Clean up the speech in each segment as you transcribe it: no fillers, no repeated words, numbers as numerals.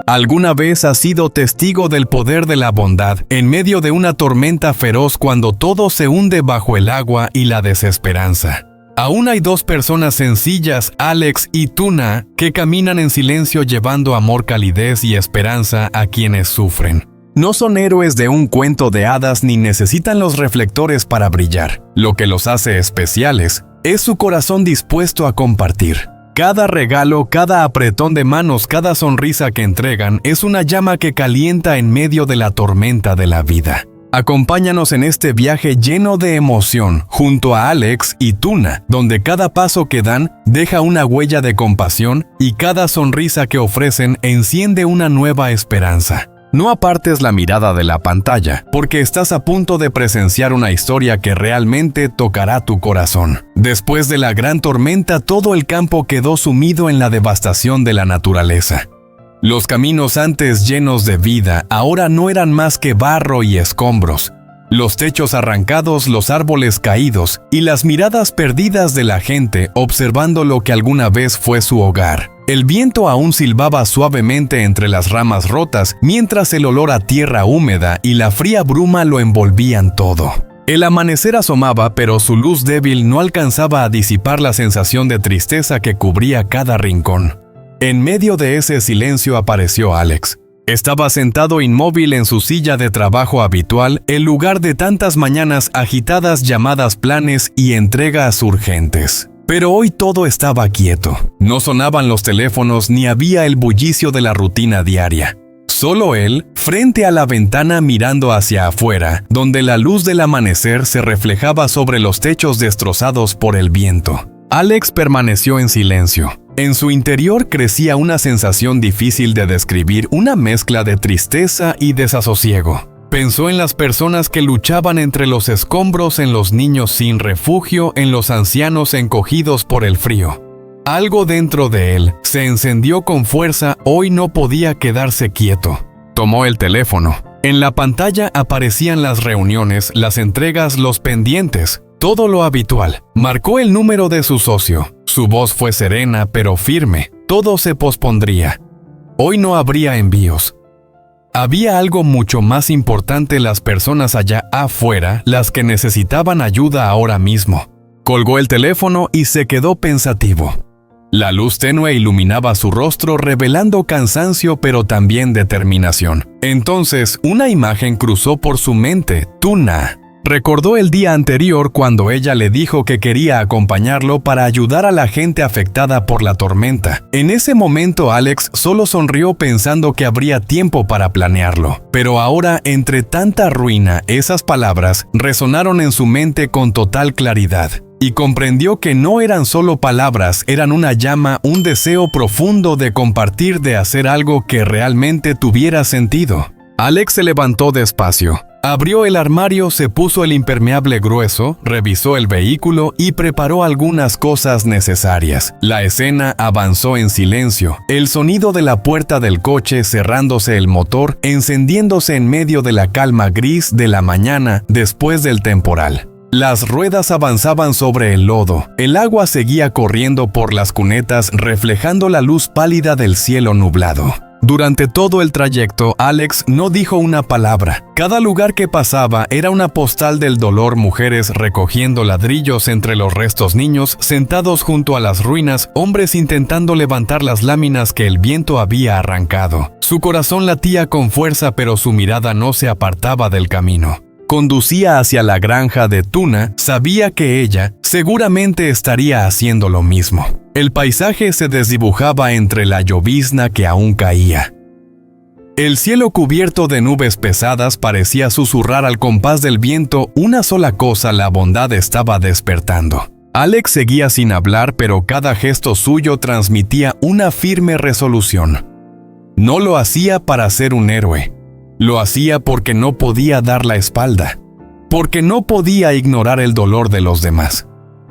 ¿Alguna vez has sido testigo del poder de la bondad en medio de una tormenta feroz cuando todo se hunde bajo el agua y la desesperanza? Aún hay dos personas sencillas, Alex y Tuna, que caminan en silencio llevando amor, calidez y esperanza a quienes sufren. No son héroes de un cuento de hadas ni necesitan los reflectores para brillar. Lo que los hace especiales es su corazón dispuesto a compartir. Cada regalo, cada apretón de manos, cada sonrisa que entregan es una llama que calienta en medio de la tormenta de la vida. Acompáñanos en este viaje lleno de emoción junto a Alex y Tuna, donde cada paso que dan deja una huella de compasión y cada sonrisa que ofrecen enciende una nueva esperanza. No apartes la mirada de la pantalla, porque estás a punto de presenciar una historia que realmente tocará tu corazón. Después de la gran tormenta, todo el campo quedó sumido en la devastación de la naturaleza. Los caminos antes llenos de vida ahora no eran más que barro y escombros. Los techos arrancados, los árboles caídos y las miradas perdidas de la gente observando lo que alguna vez fue su hogar. El viento aún silbaba suavemente entre las ramas rotas, mientras el olor a tierra húmeda y la fría bruma lo envolvían todo. El amanecer asomaba, pero su luz débil no alcanzaba a disipar la sensación de tristeza que cubría cada rincón. En medio de ese silencio apareció Alex. Estaba sentado inmóvil en su silla de trabajo habitual, en lugar de tantas mañanas agitadas llamadas planes y entregas urgentes. Pero hoy todo estaba quieto. No sonaban los teléfonos ni había el bullicio de la rutina diaria. Solo él, frente a la ventana mirando hacia afuera, donde la luz del amanecer se reflejaba sobre los techos destrozados por el viento. Alex permaneció en silencio. En su interior crecía una sensación difícil de describir, una mezcla de tristeza y desasosiego. Pensó en las personas que luchaban entre los escombros, en los niños sin refugio, en los ancianos encogidos por el frío. Algo dentro de él se encendió con fuerza, hoy no podía quedarse quieto. Tomó el teléfono. En la pantalla aparecían las reuniones, las entregas, los pendientes, todo lo habitual. Marcó el número de su socio. Su voz fue serena pero firme. Todo se pospondría. Hoy no habría envíos. Había algo mucho más importante, las personas allá afuera, las que necesitaban ayuda ahora mismo. Colgó el teléfono y se quedó pensativo. La luz tenue iluminaba su rostro, revelando cansancio pero también determinación. Entonces, una imagen cruzó por su mente: Tuna. Recordó el día anterior cuando ella le dijo que quería acompañarlo para ayudar a la gente afectada por la tormenta. En ese momento Alex solo sonrió pensando que habría tiempo para planearlo. Pero ahora, entre tanta ruina, esas palabras resonaron en su mente con total claridad. Y comprendió que no eran solo palabras, eran una llama, un deseo profundo de compartir, de hacer algo que realmente tuviera sentido. Alex se levantó despacio. Abrió el armario, se puso el impermeable grueso, revisó el vehículo y preparó algunas cosas necesarias. La escena avanzó en silencio. El sonido de la puerta del coche cerrándose, el motor encendiéndose en medio de la calma gris de la mañana después del temporal. Las ruedas avanzaban sobre el lodo. El agua seguía corriendo por las cunetas, reflejando la luz pálida del cielo nublado. Durante todo el trayecto, Alex no dijo una palabra. Cada lugar que pasaba era una postal del dolor: mujeres recogiendo ladrillos entre los restos, niños sentados junto a las ruinas, hombres intentando levantar las láminas que el viento había arrancado. Su corazón latía con fuerza, pero su mirada no se apartaba del camino. Conducía hacia la granja de Tuna, sabía que ella seguramente estaría haciendo lo mismo. El paisaje se desdibujaba entre la llovizna que aún caía. El cielo cubierto de nubes pesadas parecía susurrar al compás del viento una sola cosa: la bondad estaba despertando. Alex seguía sin hablar, pero cada gesto suyo transmitía una firme resolución. No lo hacía para ser un héroe. Lo hacía porque no podía dar la espalda, porque no podía ignorar el dolor de los demás,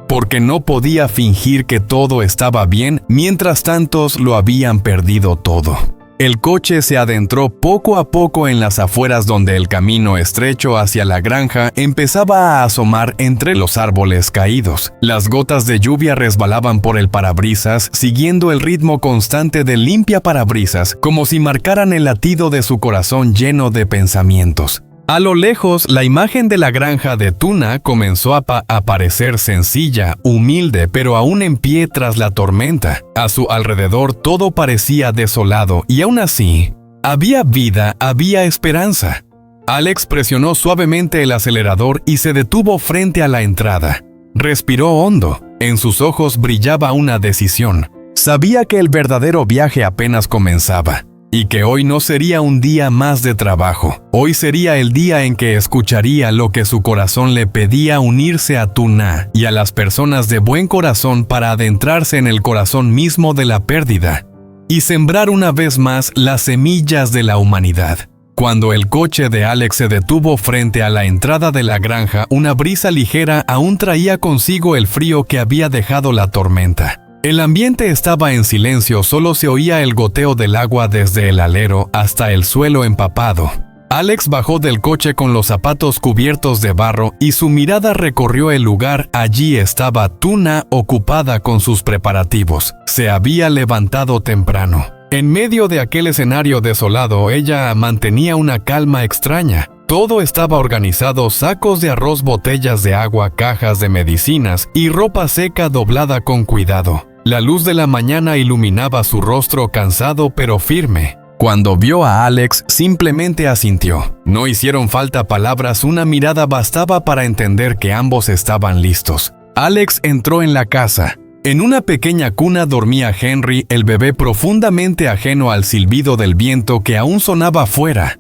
porque no podía fingir que todo estaba bien mientras tantos lo habían perdido todo. El coche se adentró poco a poco en las afueras donde el camino estrecho hacia la granja empezaba a asomar entre los árboles caídos. Las gotas de lluvia resbalaban por el parabrisas, siguiendo el ritmo constante del limpiaparabrisas, como si marcaran el latido de su corazón lleno de pensamientos. A lo lejos, la imagen de la granja de Tuna comenzó a parecer sencilla, humilde, pero aún en pie tras la tormenta. A su alrededor todo parecía desolado y aún así, había vida, había esperanza. Alex presionó suavemente el acelerador y se detuvo frente a la entrada. Respiró hondo. En sus ojos brillaba una decisión. Sabía que el verdadero viaje apenas comenzaba. Y que hoy no sería un día más de trabajo. Hoy sería el día en que escucharía lo que su corazón le pedía: unirse a Tuna y a las personas de buen corazón para adentrarse en el corazón mismo de la pérdida y sembrar una vez más las semillas de la humanidad. Cuando el coche de Alex se detuvo frente a la entrada de la granja, una brisa ligera aún traía consigo el frío que había dejado la tormenta. El ambiente estaba en silencio, solo se oía el goteo del agua desde el alero hasta el suelo empapado. Alex bajó del coche con los zapatos cubiertos de barro y su mirada recorrió el lugar. Allí estaba Tuna, ocupada con sus preparativos. Se había levantado temprano. En medio de aquel escenario desolado, ella mantenía una calma extraña. Todo estaba organizado: sacos de arroz, botellas de agua, cajas de medicinas y ropa seca doblada con cuidado. La luz de la mañana iluminaba su rostro cansado pero firme. Cuando vio a Alex, simplemente asintió. No hicieron falta palabras, una mirada bastaba para entender que ambos estaban listos. Alex entró en la casa. En una pequeña cuna dormía Henry, el bebé profundamente ajeno al silbido del viento que aún sonaba afuera.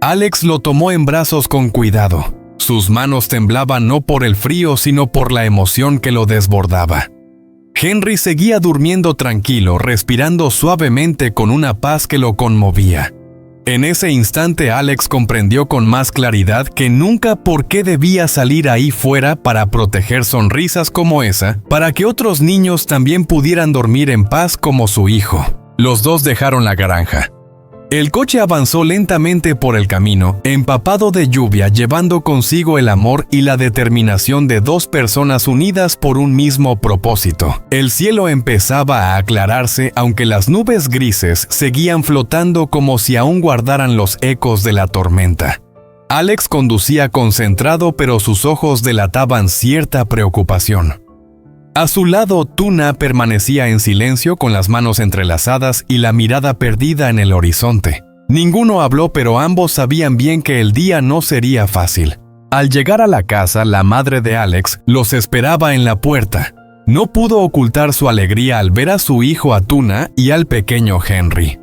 Alex lo tomó en brazos con cuidado. Sus manos temblaban no por el frío, sino por la emoción que lo desbordaba. Henry seguía durmiendo tranquilo, respirando suavemente con una paz que lo conmovía. En ese instante Alex comprendió con más claridad que nunca por qué debía salir ahí fuera para proteger sonrisas como esa, para que otros niños también pudieran dormir en paz como su hijo. Los dos dejaron la granja. El coche avanzó lentamente por el camino, empapado de lluvia, llevando consigo el amor y la determinación de dos personas unidas por un mismo propósito. El cielo empezaba a aclararse, aunque las nubes grises seguían flotando como si aún guardaran los ecos de la tormenta. Alex conducía concentrado, pero sus ojos delataban cierta preocupación. A su lado, Tuna permanecía en silencio con las manos entrelazadas y la mirada perdida en el horizonte. Ninguno habló, pero ambos sabían bien que el día no sería fácil. Al llegar a la casa, la madre de Alex los esperaba en la puerta. No pudo ocultar su alegría al ver a su hijo, a Tuna, y al pequeño Henry.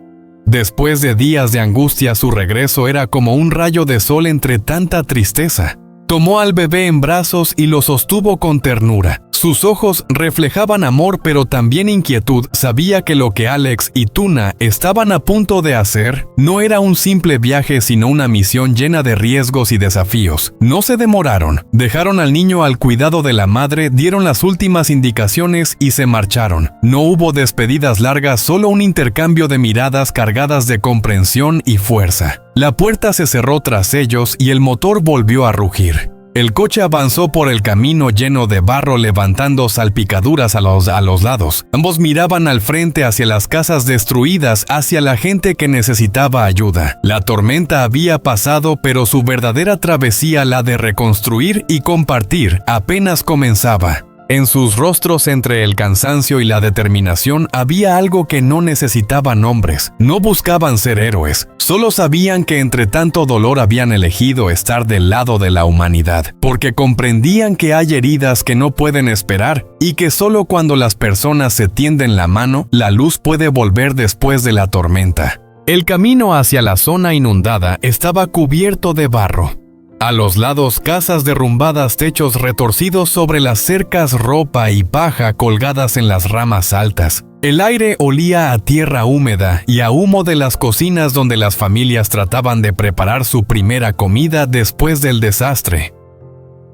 Después de días de angustia, su regreso era como un rayo de sol entre tanta tristeza. Tomó al bebé en brazos y lo sostuvo con ternura. Sus ojos reflejaban amor, pero también inquietud. Sabía que lo que Alex y Tuna estaban a punto de hacer no era un simple viaje, sino una misión llena de riesgos y desafíos. No se demoraron. Dejaron al niño al cuidado de la madre, dieron las últimas indicaciones y se marcharon. No hubo despedidas largas, solo un intercambio de miradas cargadas de comprensión y fuerza. La puerta se cerró tras ellos y el motor volvió a rugir. El coche avanzó por el camino lleno de barro, levantando salpicaduras a los lados. Ambos miraban al frente, hacia las casas destruidas, hacia la gente que necesitaba ayuda. La tormenta había pasado, pero su verdadera travesía, la de reconstruir y compartir, apenas comenzaba. En sus rostros, entre el cansancio y la determinación, había algo que no necesitaba nombres. No buscaban ser héroes, solo sabían que entre tanto dolor habían elegido estar del lado de la humanidad, porque comprendían que hay heridas que no pueden esperar y que solo cuando las personas se tienden la mano, la luz puede volver después de la tormenta. El camino hacia la zona inundada estaba cubierto de barro. A los lados, casas derrumbadas, techos retorcidos sobre las cercas, ropa y paja colgadas en las ramas altas. El aire olía a tierra húmeda y a humo de las cocinas donde las familias trataban de preparar su primera comida después del desastre.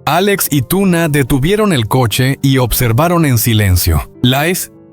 Alex y Tuna detuvieron el coche y observaron en silencio.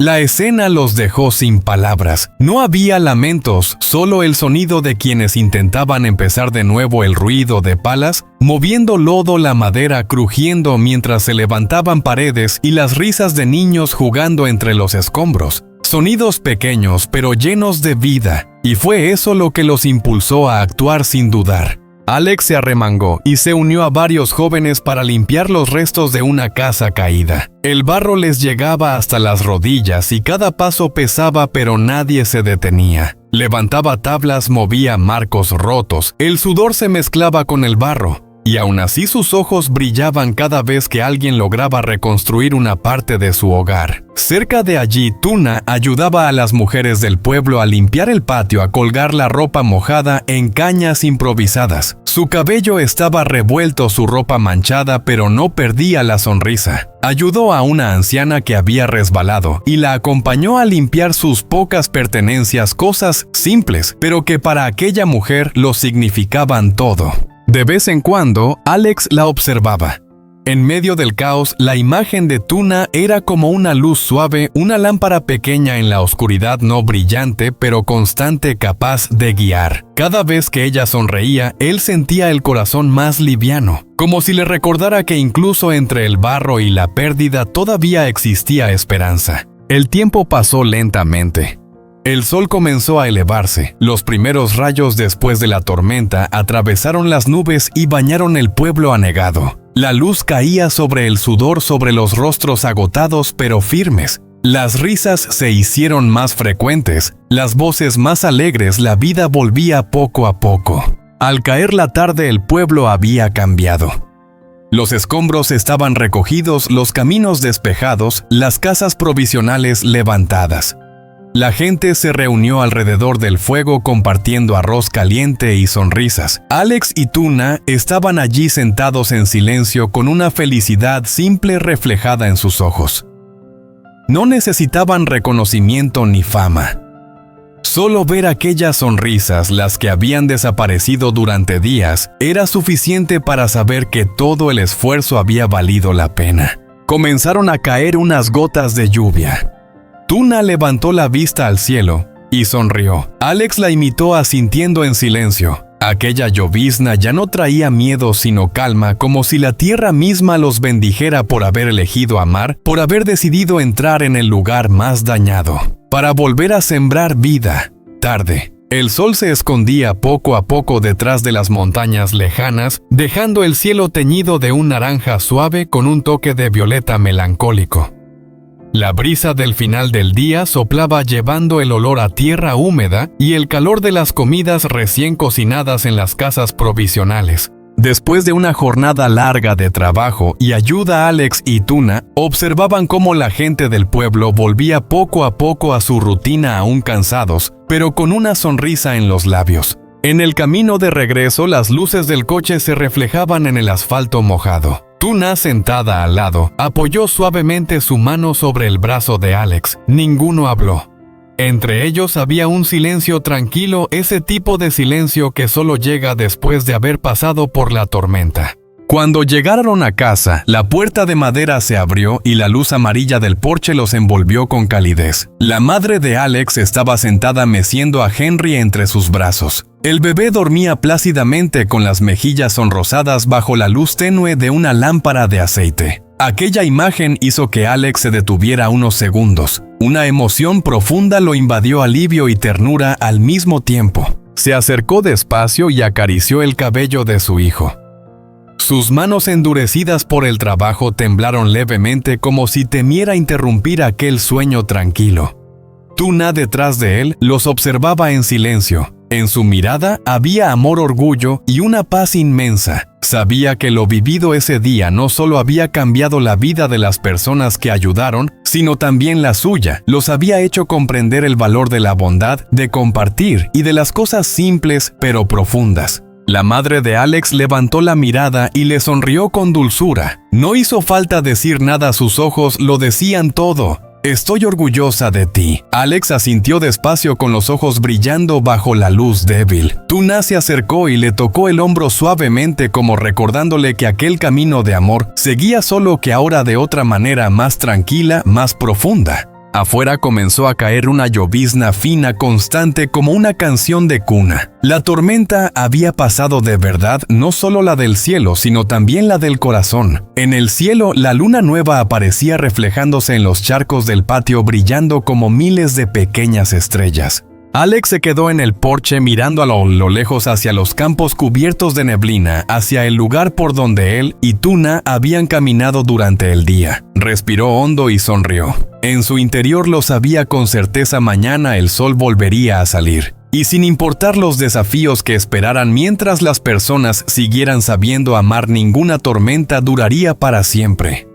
La escena los dejó sin palabras. No había lamentos, solo el sonido de quienes intentaban empezar de nuevo, el ruido de palas, moviendo lodo, la madera crujiendo mientras se levantaban paredes y las risas de niños jugando entre los escombros. Sonidos pequeños pero llenos de vida, y fue eso lo que los impulsó a actuar sin dudar. Alex se arremangó y se unió a varios jóvenes para limpiar los restos de una casa caída. El barro les llegaba hasta las rodillas y cada paso pesaba, pero nadie se detenía. Levantaba tablas, movía marcos rotos, el sudor se mezclaba con el barro, y aún así sus ojos brillaban cada vez que alguien lograba reconstruir una parte de su hogar. Cerca de allí, Tuna ayudaba a las mujeres del pueblo a limpiar el patio, a colgar la ropa mojada en cañas improvisadas. Su cabello estaba revuelto, su ropa manchada, pero no perdía la sonrisa. Ayudó a una anciana que había resbalado y la acompañó a limpiar sus pocas pertenencias, cosas simples, pero que para aquella mujer lo significaban todo. De vez en cuando, Alex la observaba. En medio del caos, la imagen de Tuna era como una luz suave, una lámpara pequeña en la oscuridad, no brillante, pero constante, capaz de guiar. Cada vez que ella sonreía, él sentía el corazón más liviano, como si le recordara que incluso entre el barro y la pérdida todavía existía esperanza. El tiempo pasó lentamente. El sol comenzó a elevarse. Los primeros rayos después de la tormenta atravesaron las nubes y bañaron el pueblo anegado. La luz caía sobre el sudor, sobre los rostros agotados pero firmes. Las risas se hicieron más frecuentes, las voces más alegres, la vida volvía poco a poco. Al caer la tarde, el pueblo había cambiado. Los escombros estaban recogidos, los caminos despejados, las casas provisionales levantadas. La gente se reunió alrededor del fuego compartiendo arroz caliente y sonrisas. Alex y Tuna estaban allí sentados en silencio con una felicidad simple reflejada en sus ojos. No necesitaban reconocimiento ni fama. Solo ver aquellas sonrisas, las que habían desaparecido durante días, era suficiente para saber que todo el esfuerzo había valido la pena. Comenzaron a caer unas gotas de lluvia. Tuna levantó la vista al cielo y sonrió. Alex la imitó asintiendo en silencio. Aquella llovizna ya no traía miedo sino calma, como si la tierra misma los bendijera por haber elegido amar, por haber decidido entrar en el lugar más dañado, para volver a sembrar vida. Tarde. El sol se escondía poco a poco detrás de las montañas lejanas, dejando el cielo teñido de un naranja suave con un toque de violeta melancólico. La brisa del final del día soplaba llevando el olor a tierra húmeda y el calor de las comidas recién cocinadas en las casas provisionales. Después de una jornada larga de trabajo y ayuda, Alex y Tuna observaban cómo la gente del pueblo volvía poco a poco a su rutina, aún cansados, pero con una sonrisa en los labios. En el camino de regreso, las luces del coche se reflejaban en el asfalto mojado. Tuna, sentada al lado, apoyó suavemente su mano sobre el brazo de Alex. Ninguno habló. Entre ellos había un silencio tranquilo, ese tipo de silencio que solo llega después de haber pasado por la tormenta. Cuando llegaron a casa, la puerta de madera se abrió y la luz amarilla del porche los envolvió con calidez. La madre de Alex estaba sentada meciendo a Henry entre sus brazos. El bebé dormía plácidamente con las mejillas sonrosadas bajo la luz tenue de una lámpara de aceite. Aquella imagen hizo que Alex se detuviera unos segundos. Una emoción profunda lo invadió, alivio y ternura al mismo tiempo. Se acercó despacio y acarició el cabello de su hijo. Sus manos endurecidas por el trabajo temblaron levemente como si temiera interrumpir aquel sueño tranquilo. Tuna, detrás de él, los observaba en silencio. En su mirada había amor, orgullo y una paz inmensa. Sabía que lo vivido ese día no solo había cambiado la vida de las personas que ayudaron, sino también la suya. Los había hecho comprender el valor de la bondad, de compartir y de las cosas simples pero profundas. La madre de Alex levantó la mirada y le sonrió con dulzura. No hizo falta decir nada, sus ojos lo decían todo. «Estoy orgullosa de ti». Alex asintió despacio con los ojos brillando bajo la luz débil. Tuna se acercó y le tocó el hombro suavemente, como recordándole que aquel camino de amor seguía, solo que ahora de otra manera, más tranquila, más profunda. Afuera comenzó a caer una llovizna fina constante como una canción de cuna. La tormenta había pasado de verdad, no solo la del cielo, sino también la del corazón. En el cielo, la luna nueva aparecía reflejándose en los charcos del patio, brillando como miles de pequeñas estrellas. Alex se quedó en el porche mirando a lo lejos hacia los campos cubiertos de neblina, hacia el lugar por donde él y Tuna habían caminado durante el día. Respiró hondo y sonrió. En su interior lo sabía con certeza: mañana el sol volvería a salir. Y sin importar los desafíos que esperaran mientras las personas siguieran sabiendo amar, ninguna tormenta duraría para siempre.